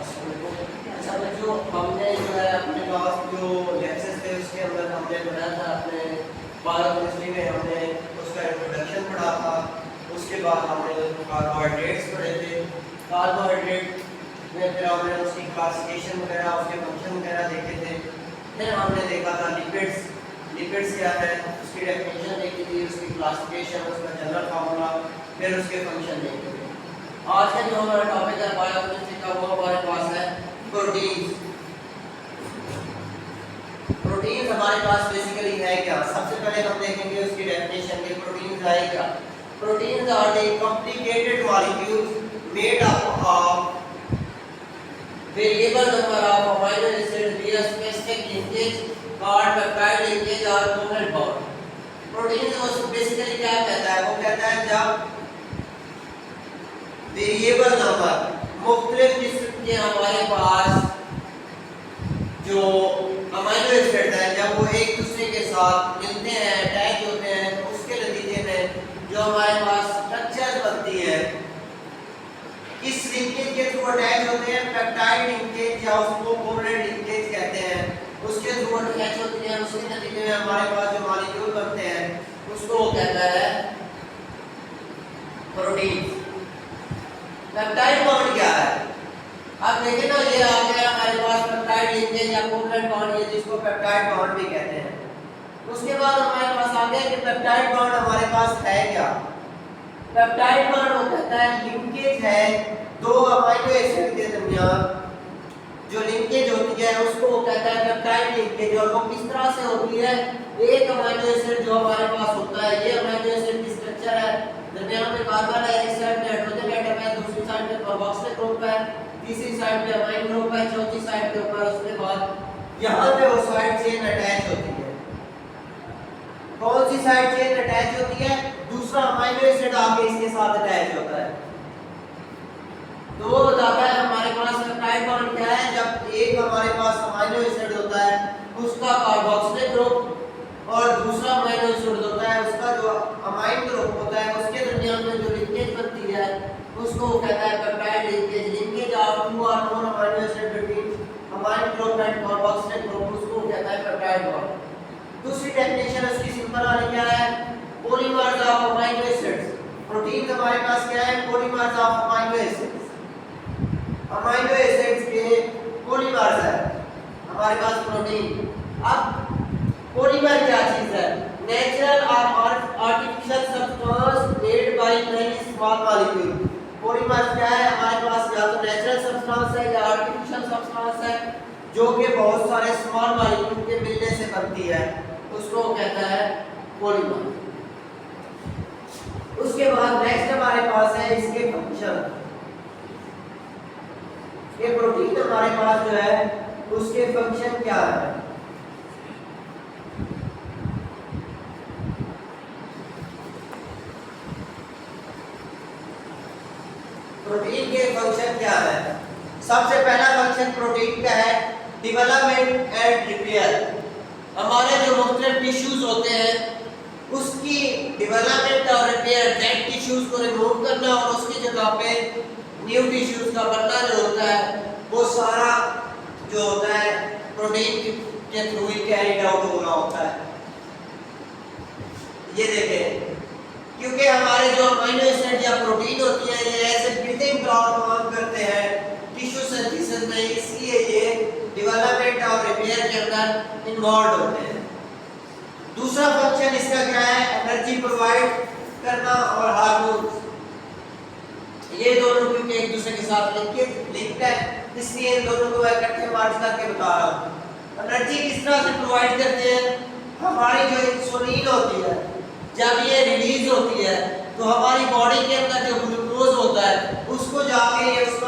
अच्छा बच्चों, हमने जो है अपने पास जो लेक्चर्स थे उसके अंदर हमने पढ़ा था अपने बायोकेमिस्ट्री में हमने उसका इंट्रोडक्शन पढ़ा था। उसके बाद हमने कार्बोहाइड्रेट्स पढ़े थे। कार्बोहाइड्रेट में फिर हमने उसकी क्लासिफिकेशन वगैरह उसके फंक्शन वगैरह देखे थे। फिर हमने देखा था लिपिड्स। लिपिड्स क्या है उसकी डेफिनेशन देखी थी, उसकी क्लासिफिकेशन, उसका जनरल फार्मूला, फिर उसके फंक्शन देखे थे। आज का जो हमारा टॉपिक है बायोकेमिस्ट्री का वो हमारे पास है प्रोटीन्स। प्रोटीन्स हमारे पास बेसिकली है क्या? सबसे पहले हम देखेंगे उसकी डेफिनेशन कि प्रोटीन्स है क्या। Proteins are the complicated molecules made up of variable number of amino acids with specific linkage called peptide linkage और कोवलेंट बॉन्ड। प्रोटीन्स वो बेसिकली क्या कहता है? वो कहता है जब वेरिएबल नंबर मुख्तलिफ किस्म के हमारे पास जो अमीनो एसिड है जब वो एक दूसरे के साथ मिलते हैं, अटैच होते हैं, तो उसके नतीजे में जो हमारे पास स्ट्रक्चर बनती है किस लिंकेज के थ्रू अटैच होते हैं? पेप्टाइड लिंकेज या उसको कोवलेंट लिंकेज कहते हैं। उसके थ्रू अटैच होती है, उसके नतीजे में हमारे पास जो मॉलिक्यूल बनते हैं उसको वो कहता है प्रोटीन। पेप्टाइड बॉन्ड क्या है? अब देखिए ना, ये आ गया हमारे पास पेप्टाइड लिंकेज या कोवलेंट बॉन्ड, ये जिसको पेप्टाइड बॉन्ड भी कहते हैं। उसके बाद हमारे पास आ गया कि पेप्टाइड बॉन्ड हमारे पास है क्या? पेप्टाइड बॉन्ड वो कहता है लिंकेज है दो अमीनो एसिड के दरमियान जो लिंकेज होती है उसको वो कहता है पेप्टाइड लिंकेज। और वो किस तरह से होती है? एक अमीनो एसिड जो हमारे पास होता है, ये अमीनो एसिड की स्ट्रक्चर है, दरमियान में कार्बन है, एक साइड पे हाइड्रोजन एटम है, दूसरी साइड पे कार्बोक्सिलिक ग्रुप है, तीसरी साइड पे अमाइन ग्रुप है, चौथी साइड के ऊपर उसके बाद यहां पे वो साइड चेन अटैच होती है। कौन सी साइड चेन अटैच होती है? दूसरा अमीनो एसिड आके इसके साथ अटैच होता है। तो वो बताता है हमारे पास पेप्टाइड बॉन्ड क्या है? जब एक हमारे पास अमीनो एसिड होता है उसका कार्बोक्सिलिक ग्रुप और दूसरा अमीनो एसिड होता है उसका जो अमाइन ग्रुप होता है उसके दरमियान में जो लिंकेज बनती है उसको कहता है peptide linkage. Linkage of two और more amino acid between amine group and carboxylic group उसको कहता है पेप्टाइड बॉन्ड। दूसरी डेफिनेशन उसकी सिंपल वाली क्या है? Polymers of amino acids. Protein हमारे पास क्या है? Polymers of amino acids. Amino acids के पॉलीमर्स है हमारे पास प्रोटीन। अब पॉलीमर क्या चीज है? नेचुरल और artificial substance made by many small molecule. Polymer क्या है? हमारे पास या तो नेचुरल सब्सटेंस है या आर्टिफिशियल सब्सटेंस है जो कि बहुत सारे स्मॉल मॉलिक्यूल के मिलने से बनती है, उसको कहता है पॉलीमर। उसके बाद नेक्स्ट हमारे पास है इसके फंक्शन। ये प्रोटीन हमारे पास जो है उसके फंक्शन क्या है? प्रोटीन के फंक्शन क्या है? सबसे पहला फंक्शन प्रोटीन का है डेवलपमेंट एंड रिपेयर। हमारे जो मुख्तलिफ टिश्यूज होते हैं उसकी डेवलपमेंट और रिपेयर, डेड टिश्यूज को रिमूव करना और उसकी जगह पे न्यू टिश्यूज का बनना जो होता है वो सारा जो होता है प्रोटीन के थ्रू ही कैरीड आउट हो रहा होता है। ये देखें, क्योंकि हमारे जो अमीनो एसिड या प्रोटीन होती है ये ऐसे बिल्डिंग ब्लॉक काम करते हैं टिश्यू सिंथेसिस में, इसलिए ये डेवलपमेंट और रिपेयर के अंदर इन्वॉल्व होते हैं। दूसरा फंक्शन इसका क्या है? एनर्जी प्रोवाइड करना और हार्मोन्स। ये दोनों क्योंकि एक दूसरे के साथ लिंक्ड है इसलिए इन दोनों को इकट्ठे मर्ज करके बता रहा हूं। एनर्जी किस तरह से प्रोवाइड करते हैं? हमारी जो इंसुलिन होती है जब ये रिलीज होती है तो हमारी बॉडी के अंदर जो ग्लूकोज होता है उसको जाके ये उसको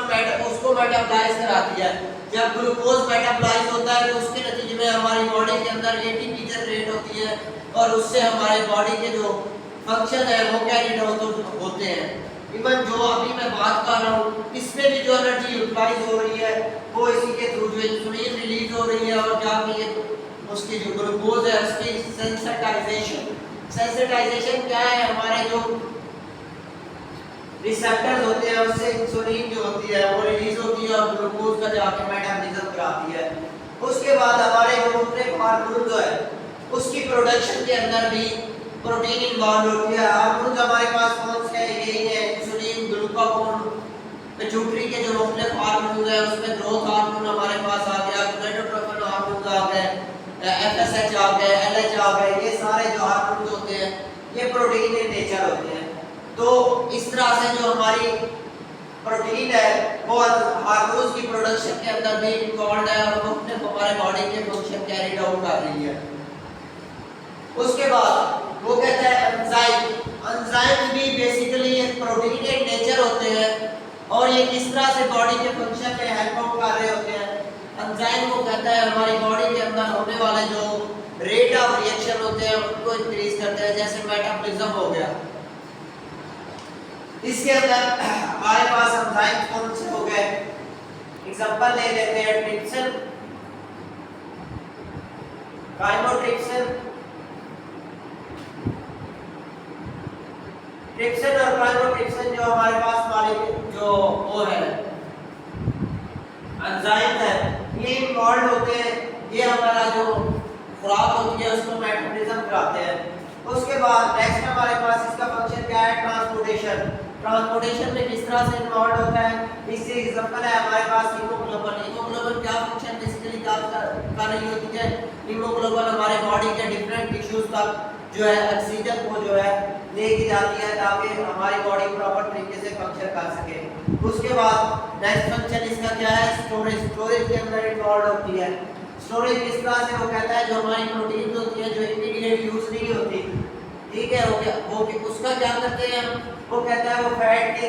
मेटाबॉलाइज कराती है। जब ग्लूकोज मेटाबॉलाइज होता है तो उसके नतीजे में हमारी बॉडी के अंदर एटीपी जनरेट होती है और उससे हमारे बॉडी के जो फंक्शन है वो कैरिड होते हैं। इवन जो अभी मैं बात कर रहा हूँ इसमें भी जो एनर्जी यूटिलाइज हो रही है वो इसी के थ्रू जो इंसुलिन रिलीज हो रही है और जाके ये उसकी जो ग्लूकोज है उसकी सेंसिटाइजेशन क्या है? हमारे जो रिसेप्टर्स होते हैं, उससे इंसुलिन जो होती है वो रिलीज होती है और ग्लूकोज का जाके मेटाबॉलिज्म कराती है। उसके बाद हमारे जो मुख्तलिफ हार्मोन जो है उसकी प्रोडक्शन के अंदर भी प्रोटीन इन्वॉल्व होती है। हार्मोन हमारे पास कौन से हैं? यही है इंसुलिन, ग्लूकागोन, पिट्यूटरी के जो मुख्तलिफ हार्मोन है उसमें ग्रोथ हार्मोन हमारे पास आ गया, गोनाडोट्रोपिन हार्मोन आ गए, एफएसएच आ गए, एलएच आ गए। ये सारे जो हार्मोन होते हैं ये प्रोटीन इन नेचर होते हैं। तो इस तरह से जो हमारी प्रोटीन है वो हार्मोन्स की प्रोडक्शन के अंदर भी इन्वॉल्व है और मुख्तलिफ हमारे बॉडी के फंक्शन कैरी आउट कर रही है। उसके बाद वो कहता है एंजाइम। एंजाइम भी बेसिकली एक प्रोटीन इन नेचर होते हैं और ये किस तरह से बॉडी के फंक्शन में हेल्प आउट कर रहे होते हैं। एंजाइम को कहता है हमारी बॉडी के अंदर होने वाले जो रेट ऑफ रिएक्शन होते हैं उनको इंक्रीज करते हैं, जैसे मेटाबॉलिज्म हो गया। इसके अंदर हमारे पास एंजाइम कौन से हो गए? एग्जांपल ले लेते हैं ट्रिप्सिन, काइमोट्रिप्सिन। ट्रिप्सिन और काइमोट्रिप्सिन जो हमारे पास हमारे जो वो है एंजाइम है ये इन्वॉल्व होते हैं। ये हमारा जो खुराक होती है उसको मेटाबॉलिज्म कराते हैं। उसके बाद नेक्स्ट हमारे पास इसका फंक्शन क्या है? ट्रांसपोर्टेशन। ट्रांसपोर्टेशन में किस तरह से इन्वॉल्व होता है? इससे एग्जांपल है हमारे पास हीमोग्लोबिन। हीमोग्लोबिन क्या फंक्शन बेसिकली क्या कर रही होती है? हीमोग्लोबिन हमारे बॉडी के डिफरेंट टिश्यूज तक जो है ऑक्सीजन को जो है लेके जाती है ताकि हमारी बॉडी प्रॉपर तरीके से फंक्शन कर सके। उसके बाद नेक्स्ट फंक्शन इसका क्या है? स्टोरेज। स्टोरेज के अंदर इन्वॉल्व होती है। स्टोरेज किस तरह से? वो कहता है जो हमारी प्रोटीन होती है जो इमीडिएट यूज नहीं होती, ठीक है, वो उसका क्या करते हैं? वो कहता है वो फैट के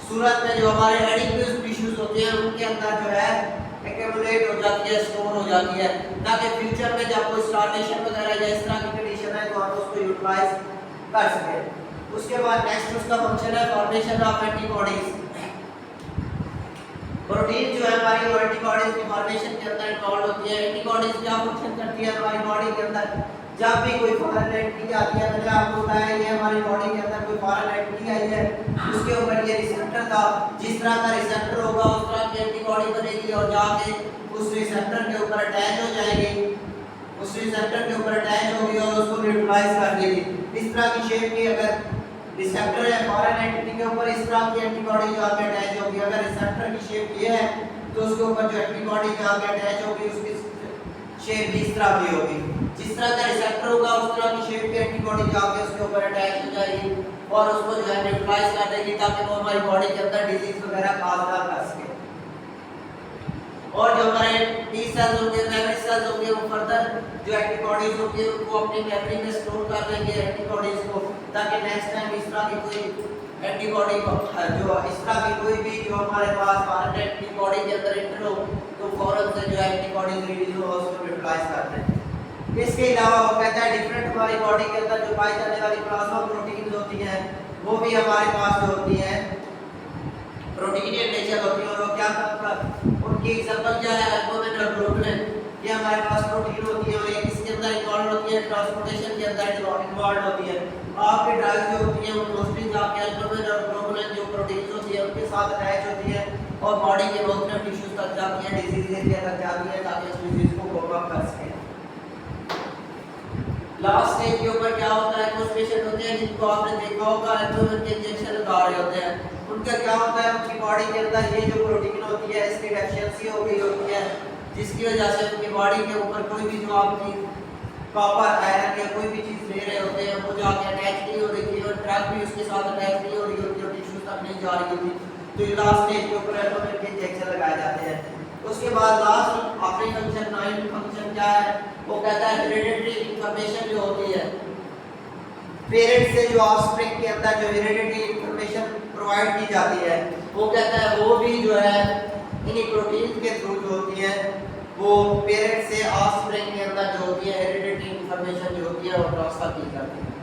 सूरत में जो हमारे एडिपोज टिश्यूज होते हैं उनके अंदर जो है एक्यूमुलेट हो जाती है, स्टोर हो जाती है, ताकि फ्यूचर में जब कोई स्टार्वेशन वगैरह या इस तरह की कंडीशन है तो हम उसको यूटिलाइज कर सकें। उसके बाद नेक्स्ट उसका फंक्शन है फॉर्मेशन ऑफ एंटीबॉडीज। प्रोटीन जो है हमारी एंटीबॉडीज की फॉर्मेशन के अंदर इन्वॉल्व होती है। एंटीबॉडीज क्या फंक्शन करती है हमारी बॉडी के अंदर? जब भी कोई फॉरेन एंटिटी आती है, मैंने आपको बताया ये हमारी बॉडी के अंदर कोई फॉरेन एंटिटी आई है उसके ऊपर ये रिसेप्टर था, जिस तरह का रिसेप्टर होगा उस तरह की एंटीबॉडी बनेगी और जाके उस रिसेप्टर के ऊपर अटैच हो जाएगी, उस रिसेप्टर के ऊपर अटैच होगी और उसको न्यूट्रलाइज कर देगी। इस तरह की शेप की अगर रिसेप्टर है फॉरेन एंटिटी के ऊपर इस तरह की एंटीबॉडी जाके अटैच होगी। अगर रिसेप्टर की शेप ये है तो उसके ऊपर जो एंटीबॉडी जाके अटैच होगी उसकी शेप इस तरह की होगी। जिस तरह का रिसेप्टर होगा उस तरह की शेप की एंटीबॉडी जाके उसके ऊपर अटैच हो जाएगी और उसको जो है न्यूट्रलाइज कर देगी ताकि वो हमारी बॉडी के अंदर डिजीज वगैरह काज ना कर सके। और जो हमारे टी सेल्स होंगे, मेमोरी सेल्स होंगे, वो फर्दर जो एंटीबॉडीज होंगी उनको अपनी मेमोरी में स्टोर कर लेंगे एंटीबॉडीज को, ताकि नेक्स्ट टाइम इस तरह की कोई एंटीबॉडी को जो इस तरह की कोई भी जो हमारे पास फॉरेन एंटीबॉडी के अंदर एंटर हो तो फौरन से जो एंटीबॉडीज रिलीज हो उसको न्यूट्रलाइज कर दें। इसके अलावा वो कहता है डिफरेंट हमारी बॉडी के अंदर जो पाई जाने वाली प्लाज्मा प्रोटीन्स होती हैं वो भी हमारे पास जो होती हैं प्रोटीन इन नेचर होती है। और वो क्या उनकी एग्जांपल क्या है? एल्बुमिन और ग्लोबुलिन, ये हमारे पास प्रोटीन होती है और ये किसके अंदर इन्वॉल्व होती है? ट्रांसपोर्टेशन के अंदर इन्वॉल्व होती है। आपकी ड्रग्स जो होती है वो मोस्टली जाके एल्बुमिन और ग्लोबुलिन जो प्रोटीन्स होती है उनके साथ अटैच होती है और बॉडी के मुख्तलिफ टिश्यूज तक जाती है, डिजीज एरिया तक जाती है ताकि उस डिजीज को ओवरकम कर सके। लास्ट स्टेज के ऊपर क्या होता है? कुछ पेशेंट होते हैं जिनको आपने देखा होगा एल्बुमिन के इंजेक्शन लगा रहे होते हैं, उनका क्या होता है? उनकी बॉडी के अंदर ये जो प्रोटीन होती है इसकी डेफिशिएंसी हो गई होती है, जिसकी वजह से उनकी बॉडी के ऊपर कोई भी जो आपकी कॉपर आयरन या कोई भी चीज ले रहे होते हैं वो जाके अटैच नहीं हो रही थी और ड्रग भी उसके साथ अटैच नहीं हो रही होती और टिश्यूज तक नहीं जा रही होती, तो ये लास्ट स्टेज के ऊपर एल्बुमिन के इंजेक्शन लगाए जाते हैं। उसके बाद लास्ट आखिरी फंक्शन 9 फंक्शन क्या है? वो कहता है हेरिडिटरी इंफॉर्मेशन जो होती है पेरेंट्स से जो ऑफस्प्रिंग के अंदर जो हेरिडिटरी इंफॉर्मेशन प्रोवाइड की जाती है वो कहता है वो भी जो है इन्हीं प्रोटीन के थ्रू जो होती है वो पेरेंट्स से ऑफस्प्रिंग के अंदर जो होती है हेरिडिटरी इंफॉर्मेशन जो होती है वो ट्रांसफर की जाती है।